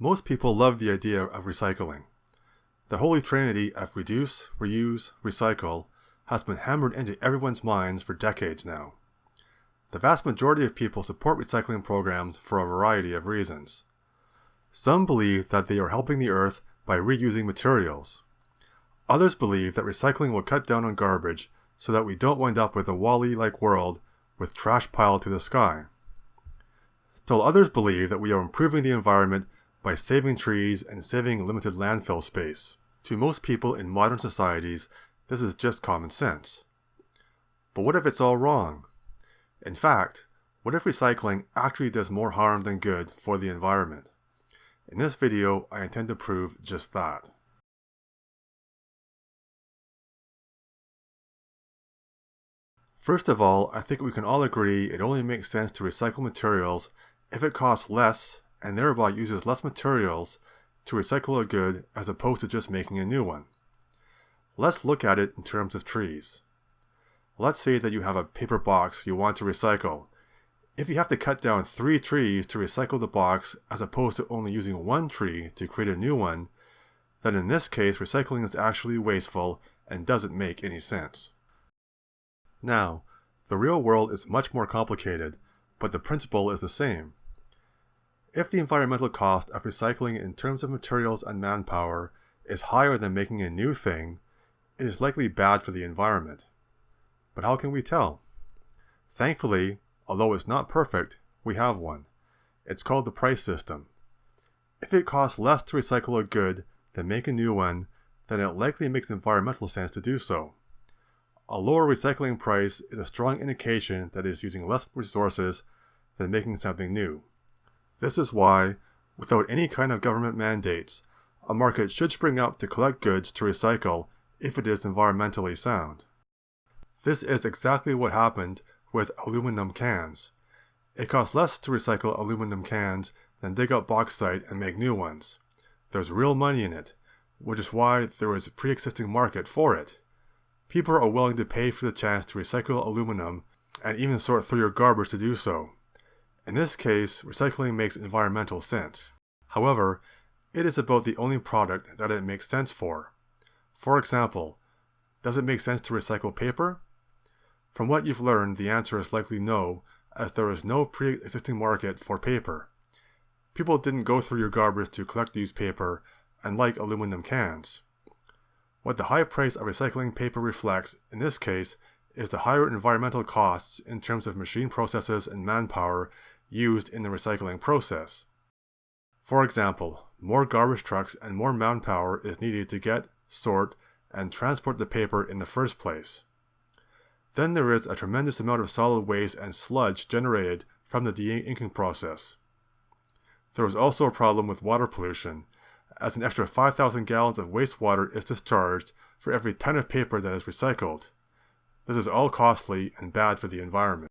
Most people love the idea of recycling. The holy trinity of reduce, reuse, recycle has been hammered into everyone's minds for decades now. The vast majority of people support recycling programs for a variety of reasons. Some believe that they are helping the earth by reusing materials. Others believe that recycling will cut down on garbage so that we don't wind up with a WALL-E-like world with trash piled to the sky. Still others believe that we are improving the environment by saving trees and saving limited landfill space. To most people in modern societies, this is just common sense. But what if it's all wrong? In fact, what if recycling actually does more harm than good for the environment? In this video, I intend to prove just that. First of all, I think we can all agree it only makes sense to recycle materials if it costs less and thereby uses less materials to recycle a good as opposed to just making a new one. Let's look at it in terms of trees. Let's say that you have a paper box you want to recycle. If you have to cut down 3 trees to recycle the box as opposed to only using 1 tree to create a new one, then in this case recycling is actually wasteful and doesn't make any sense. Now, the real world is much more complicated, but the principle is the same. If the environmental cost of recycling in terms of materials and manpower is higher than making a new thing, it is likely bad for the environment. But how can we tell? Thankfully, although it's not perfect, we have one. It's called the price system. If it costs less to recycle a good than make a new one, then it likely makes environmental sense to do so. A lower recycling price is a strong indication that it is using less resources than making something new. This is why, without any kind of government mandates, a market should spring up to collect goods to recycle if it is environmentally sound. This is exactly what happened with aluminum cans. It costs less to recycle aluminum cans than dig up bauxite and make new ones. There's real money in it, which is why there is a pre-existing market for it. People are willing to pay for the chance to recycle aluminum and even sort through your garbage to do so. In this case, recycling makes environmental sense. However, it is about the only product that it makes sense for. For example, does it make sense to recycle paper? From what you've learned, the answer is likely no, as there is no pre-existing market for paper. People didn't go through your garbage to collect used paper, unlike aluminum cans. What the high price of recycling paper reflects, in this case, is the higher environmental costs in terms of machine processes and manpower used in the recycling process. For example, more garbage trucks and more manpower is needed to get, sort, and transport the paper in the first place. Then there is a tremendous amount of solid waste and sludge generated from the de-inking process. There is also a problem with water pollution, as an extra 5,000 gallons of wastewater is discharged for every ton of paper that is recycled. This is all costly and bad for the environment.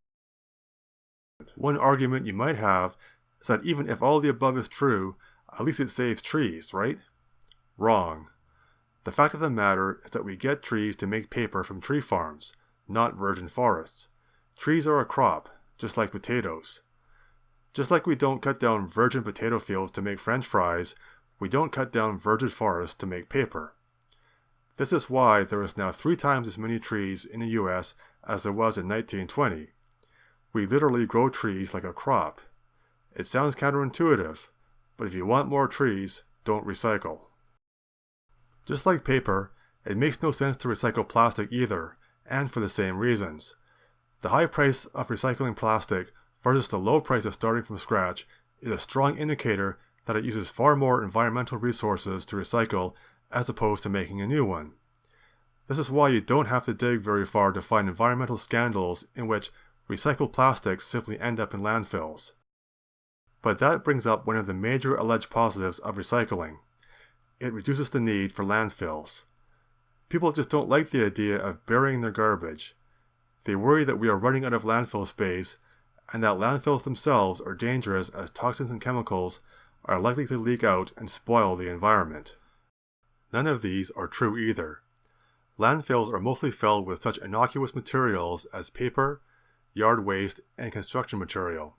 One argument you might have is that even if all the above is true, at least it saves trees, right? Wrong. The fact of the matter is that we get trees to make paper from tree farms, not virgin forests. Trees are a crop, just like potatoes. Just like we don't cut down virgin potato fields to make French fries, we don't cut down virgin forests to make paper. This is why there is now 3 times as many trees in the US as there was in 1920. We literally grow trees like a crop. It sounds counterintuitive, but if you want more trees, don't recycle. Just like paper, it makes no sense to recycle plastic either, and for the same reasons. The high price of recycling plastic versus the low price of starting from scratch is a strong indicator that it uses far more environmental resources to recycle as opposed to making a new one. This is why you don't have to dig very far to find environmental scandals in which recycled plastics simply end up in landfills. But that brings up one of the major alleged positives of recycling. It reduces the need for landfills. People just don't like the idea of burying their garbage. They worry that we are running out of landfill space and that landfills themselves are dangerous as toxins and chemicals are likely to leak out and spoil the environment. None of these are true either. Landfills are mostly filled with such innocuous materials as paper, yard waste, and construction material.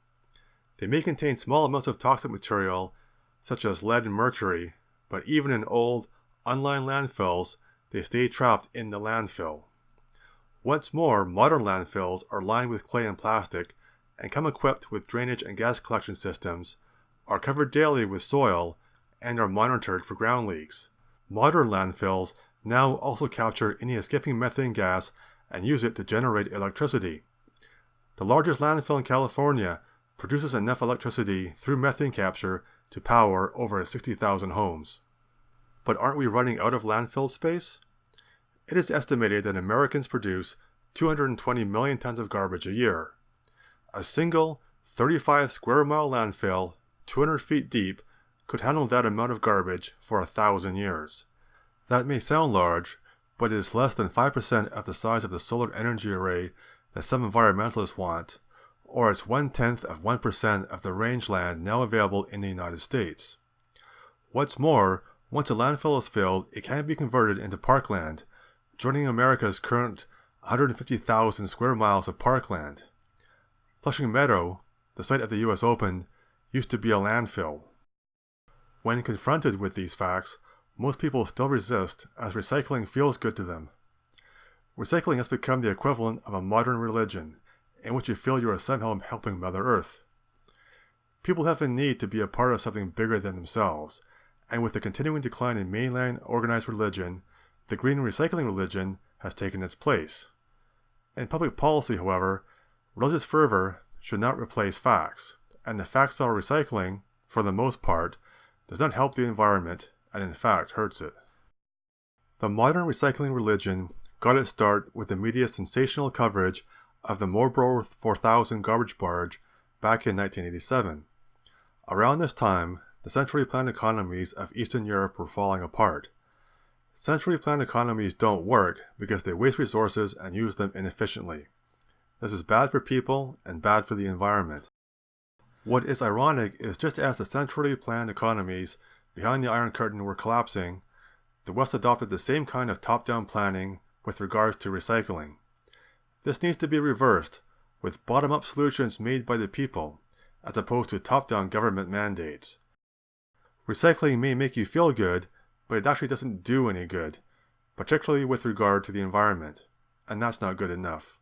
They may contain small amounts of toxic material, such as lead and mercury, but even in old, unlined landfills, they stay trapped in the landfill. What's more, modern landfills are lined with clay and plastic and come equipped with drainage and gas collection systems, are covered daily with soil, and are monitored for ground leaks. Modern landfills now also capture any escaping methane gas and use it to generate electricity. The largest landfill in California produces enough electricity through methane capture to power over 60,000 homes. But aren't we running out of landfill space? It is estimated that Americans produce 220 million tons of garbage a year. A single 35 square mile landfill, 200 feet deep, could handle that amount of garbage for 1,000 years. That may sound large, but it is less than 5% of the size of the solar energy array that some environmentalists want, or it's 1/10 of 1% of the rangeland now available in the United States. What's more, once a landfill is filled, it can be converted into parkland, joining America's current 150,000 square miles of parkland. Flushing Meadow, the site of the US Open, used to be a landfill. When confronted with these facts, most people still resist as recycling feels good to them. Recycling has become the equivalent of a modern religion, in which you feel you are somehow helping Mother Earth. People have a need to be a part of something bigger than themselves, and with the continuing decline in mainline organized religion, the green recycling religion has taken its place. In public policy, however, religious fervor should not replace facts, and the fact style recycling, for the most part, does not help the environment and in fact hurts it. The modern recycling religion got its start with the media's sensational coverage of the Marlborough 4000 garbage barge back in 1987. Around this time, the centrally planned economies of Eastern Europe were falling apart. Centrally planned economies don't work because they waste resources and use them inefficiently. This is bad for people and bad for the environment. What is ironic is just as the centrally planned economies behind the Iron Curtain were collapsing, the West adopted the same kind of top-down planning with regards to recycling. This needs to be reversed, with bottom-up solutions made by the people, as opposed to top-down government mandates. Recycling may make you feel good, but it actually doesn't do any good, particularly with regard to the environment, and that's not good enough.